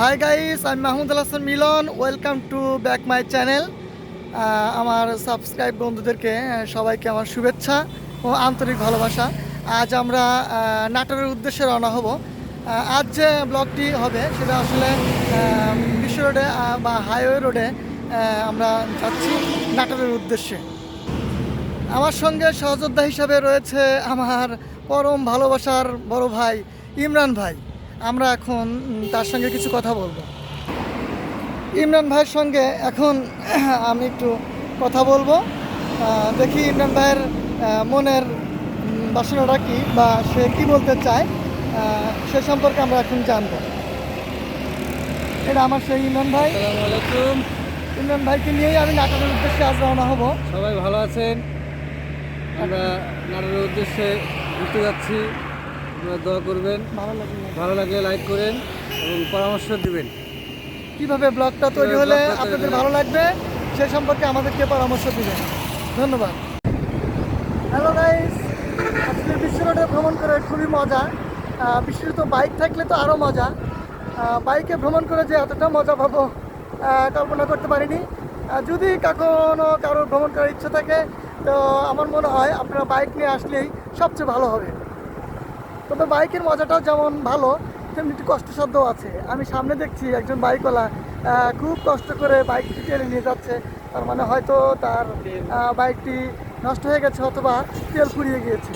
High guys, আমি Mahmudul Hasan Milan. Welcome to back my channel. আমার subscribe বন্ধুদেরকে সবাইকে আমার শুভেচ্ছা ও আন্তরিক ভালোবাসা। আজ আমরা নাটোরের উদ্দেশ্যে রওনা হব। আজ যে ব্লগটি হবে সেটা আসলে বিশ্ব রোডে বা হাইওয়ে রোডে আমরা যাচ্ছি নাটোরের উদ্দেশ্যে। আমার সঙ্গে সহযোদ্ধা হিসাবে রয়েছে আমার পরম ভালোবাসার বড় ভাই ইমরান ভাই। আমরা এখন তার সঙ্গে কিছু কথা বলবো। ইমরান ভাইয়ের সঙ্গে এখন আমি একটু কথা বলবো। দেখি ইমরান ভাইয়ের মনের বাসনাটা কী বা সে কী বলতে চায় সে সম্পর্কে আমরা এখন জানবো। এটা আমার সেই ইমরান ভাই। আসসালামু আলাইকুম। ইমরান ভাইকে নিয়েই আমি নাটোরের উদ্দেশ্যে আজ রওনা হব। সবাই ভালো আছেন? আমরা নাটোরের উদ্দেশ্যে ঘুরতে যাচ্ছি। আপনারা দোয়া করবেন, ভালো লাগলে লাইক করেন এবং পরামর্শ দিবেন কীভাবে ব্লগটা তৈরি হলে আপনাদের ভালো লাগবে সে সম্পর্কে আমাদেরকে পরামর্শ দিবেন। ধন্যবাদ। হ্যালো গাইস, আজকে বিশ্ব রোডে ভ্রমণ করে খুবই মজা। বিশেষত বাইক থাকলে তো আরও মজা। বাইকে ভ্রমণ করে যে এতটা মজা পাবো কল্পনা করতে পারিনি। যদি কারোর ভ্রমণ করার ইচ্ছা থাকে তো আমার মনে হয় আপনারা বাইক নিয়ে আসলেই সবচেয়ে ভালো হবে। তবে বাইকের মজাটাও যেমন ভালো তেমনি একটু কষ্টসাধ্য আছে। আমি সামনে দেখছি একজন বাইকওয়ালা খুব কষ্ট করে বাইকটি টেনে নিয়ে যাচ্ছে। তার মানে হয়তো তার বাইকটি নষ্ট হয়ে গেছে অথবা তেল ফুরিয়ে গিয়েছে।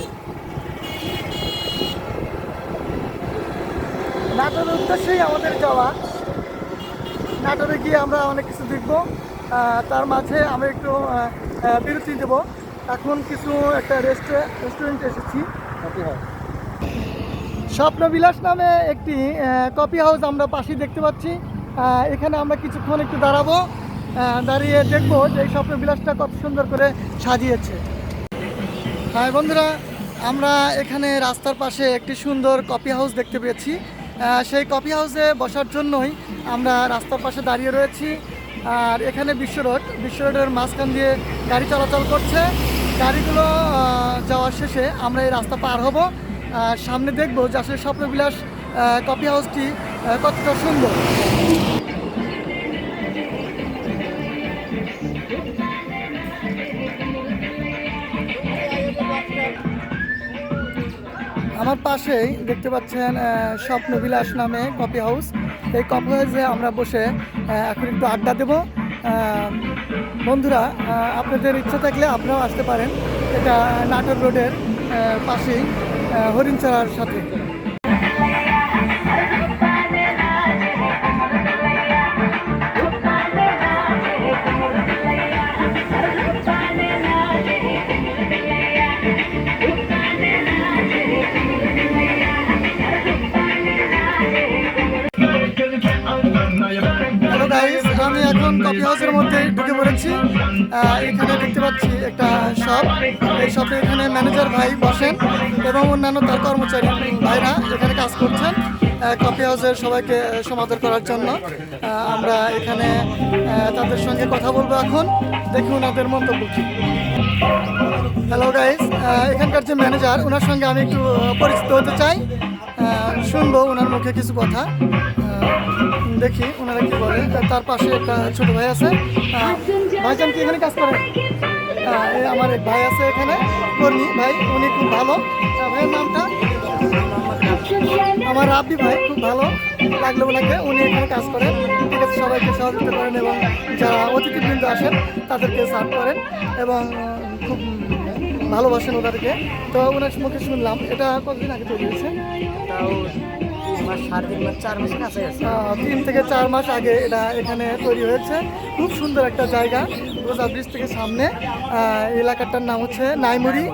নাটোরের উদ্দেশ্যেই আমাদের যাওয়া। নাটোরে গিয়ে আমরা অনেক কিছু দেখব। তার মাঝে আমরা একটু বিরতি দেব। এখন কিছু একটা রেস্টুরেন্টে এসেছি। স্বপ্নবিলাস নামে একটি কফি হাউস আমরা পাশেই দেখতে পাচ্ছি। এখানে আমরা কিছুক্ষণ একটু দাঁড়াবো, দাঁড়িয়ে দেখবো যে এই স্বপ্নবিলাসটা কত সুন্দর করে সাজিয়েছে। হ্যাঁ বন্ধুরা, আমরা এখানে রাস্তার পাশে একটি সুন্দর কফি হাউস দেখতে পেয়েছি। সেই কফি হাউসে বসার জন্যই আমরা রাস্তার পাশে দাঁড়িয়ে রয়েছি। আর এখানে বিশ্ব রোডের মাঝখান দিয়ে গাড়ি চলাচল করছে। গাড়িগুলো যাওয়ার শেষে আমরা এই রাস্তা পার হব। সামনে দেখবো যে আসলে স্বপ্নবিলাস কফি হাউসটি কতটা সুন্দর। আমার পাশেই দেখতে পাচ্ছেন স্বপ্নবিলাস নামে কফি হাউস। এই কফি হাউসে আমরা বসে এখন একটু আড্ডা দেব। বন্ধুরা, আপনাদের ইচ্ছা থাকলে আপনারাও আসতে পারেন। এটা নাটোর রোডের পাশেই হরিণচারার সাথে। হ্যালো গাইস, আমি এখন কফি হাউসের মধ্যে ঢুকে পড়েছি। এখানে দেখতে পাচ্ছি একটা শপ। এই শপে এখানে ম্যানেজার ভাই বসেন এবং অন্যান্য তার কর্মচারী ভাইরা এখানে কাজ করছেন কফি হাউসের সবাইকে সমাদর করার জন্য। আমরা এখানে তাদের সঙ্গে কথা বলবো এখন। দেখি ওনাদের মন্তব্য কি। হ্যালো গাইস, এখানকার যে ম্যানেজার ওনার সঙ্গে আমি একটু পরিচিত হতে চাই। শুনবো ওনার মুখে কিছু কথা। দেখি ওনারা কি বলে। তার পাশে একটা ছোট ভাই আছে। ভাইজান কি এখানে কাজ করেন? আমার এক ভাই আছে এখানে, কর্মী ভাই, উনি খুব ভালো। ভাইয়ের নামটা? আমার রাব্বি ভাই, খুব ভালো লাগলো ওনাকে। উনি এখানে কাজ করেন, ঠিক আছে, সবাইকে সহযোগিতা করেন এবং যারা অতিথিবৃন্দ আসেন তাদেরকে সার্ভ করেন এবং খুব ভালোবাসেন ওদেরকে। তো ওনার মুখে শুনলাম এটা কতদিন আগে তৈরি হয়েছে? 3 থেকে 4 মাস আগে এটা এখানে তৈরি হয়েছে। খুব সুন্দর একটা জায়গা, রোজা ব্রিজ থেকে সামনে। এলাকাটার নাম হচ্ছে নাইমুড়ি।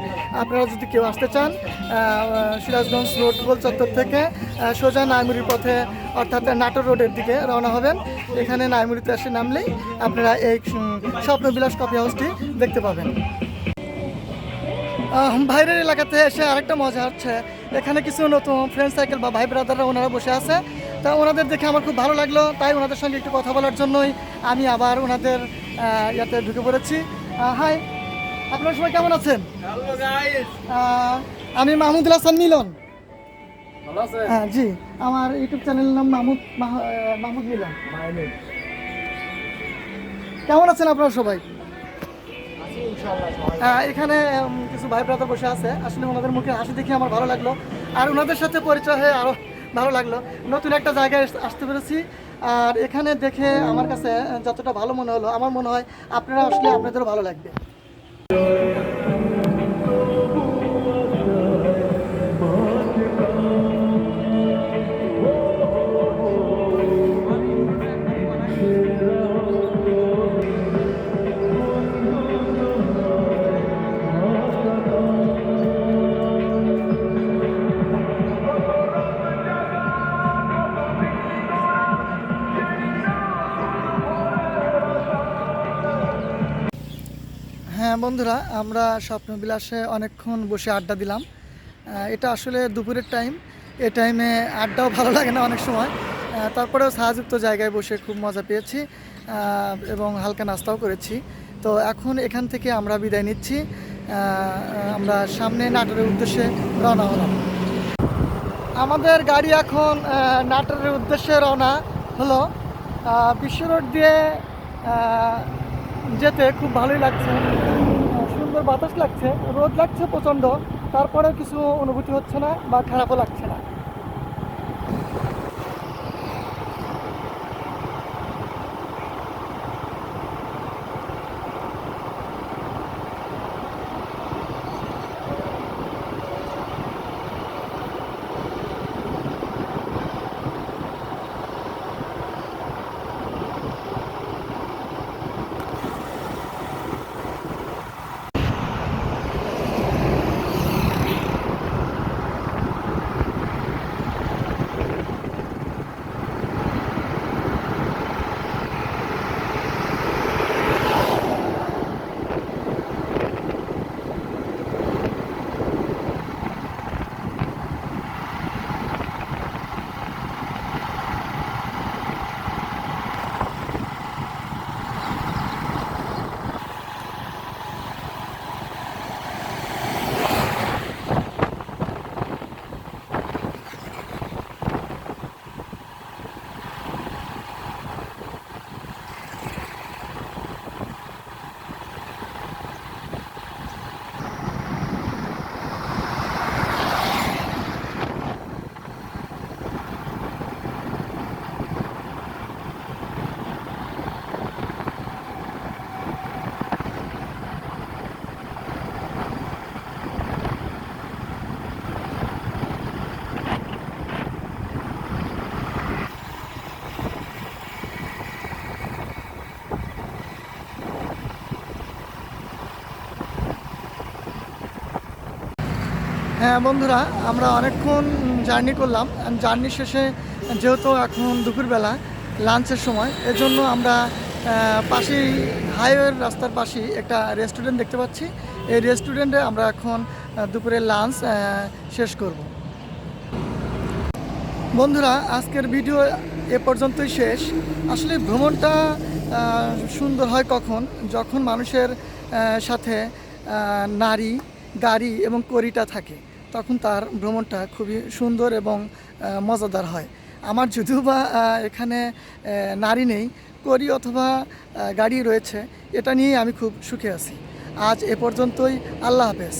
আপনারা যদি কেউ আসতে চান সিরাজগঞ্জ রোড গোল চত্বর থেকে সোজা নাইমুড়ির পথে অর্থাৎ নাটোর রোডের দিকে রওনা হবেন। এখানে নাইমুড়িতে এসে নামলেই আপনারা এই স্বপ্নবিলাস কফি হাউসটি দেখতে পাবেন। বাইরের এলাকাতে এসে আরেকটা মজা হচ্ছে, এখানে কিছু নতুন ফ্রেন্ড সাইকেল বা ভাই ব্রাদাররা ওনারা বসে আছে। তা ওনাদের দেখে আমার খুব ভালো লাগলো, তাই ওনাদের সঙ্গে একটু কথা বলার জন্যই আমি আবার ওনাদের ইয়াতে ঢুকে পড়েছি। হাই, আপনারা সবাই কেমন আছেন? আমি মাহমুদুল হাসান মিলন। ভালো আছে? হ্যাঁ জি, আমার ইউটিউব চ্যানেলের নাম মাহমুদ মিলন। কেমন আছেন আপনারা সবাই? এখানে কিছু ভাই ব্রাদার বসে আছে, আসলে ওনাদের মুখে হাসি দেখে আমার ভালো লাগলো, আর ওনাদের সাথে পরিচয় হয়ে আরও ভালো লাগলো। নতুন একটা জায়গায় আসতে পেরেছি, আর এখানে দেখে আমার কাছে যতটা ভালো মনে হলো, আমার মনে হয় আপনারা আসলে আপনাদেরও ভালো লাগবে। হ্যাঁ বন্ধুরা, আমরা স্বপ্নবিলাসে অনেকক্ষণ বসে আড্ডা দিলাম। এটা আসলে দুপুরের টাইম, এ টাইমে আড্ডাও ভালো লাগে না অনেক সময়। তারপরেও ছায়াযুক্ত জায়গায় বসে খুব মজা পেয়েছি এবং হালকা নাস্তাও করেছি। তো এখন এখান থেকে আমরা বিদায় নিচ্ছি। আমরা সামনে নাটোরের উদ্দেশ্যে রওনা হলাম। আমাদের গাড়ি এখন নাটোরের উদ্দেশ্যে রওনা হলো। বিশ্ব রোড দিয়ে যেতে খুব ভালোই লাগছে, সুন্দর বাতাস লাগছে, রোদ লাগছে প্রচণ্ড, তারপরেও কিছু অনুভূতি হচ্ছে না বা খারাপও লাগছে না। হ্যাঁ বন্ধুরা, আমরা অনেকক্ষণ জার্নি করলাম। জার্নি শেষে যেহেতু এখন দুপুরবেলা লাঞ্চের সময়, এজন্য আমরা পাশেই হাইওয়ের রাস্তার পাশেই একটা রেস্টুরেন্ট দেখতে পাচ্ছি। এই রেস্টুরেন্টে আমরা এখন দুপুরের লাঞ্চ শেষ করব। বন্ধুরা, আজকের ভিডিও এ পর্যন্তই শেষ। আসলে ভ্রমণটা সুন্দর হয় কখন, যখন মানুষের সাথে নারী, গাড়ি এবং কড়িটা থাকে, তখন তার ভ্রমণটা খুবই সুন্দর এবং মজাদার হয়। আমার যদিও বা এখানে নারী নেই, কড়ি অথবা গাড়ি রয়েছে, এটা নিয়েই আমি খুব সুখে আছি। আজ এ পর্যন্তই। আল্লাহ হাফেজ।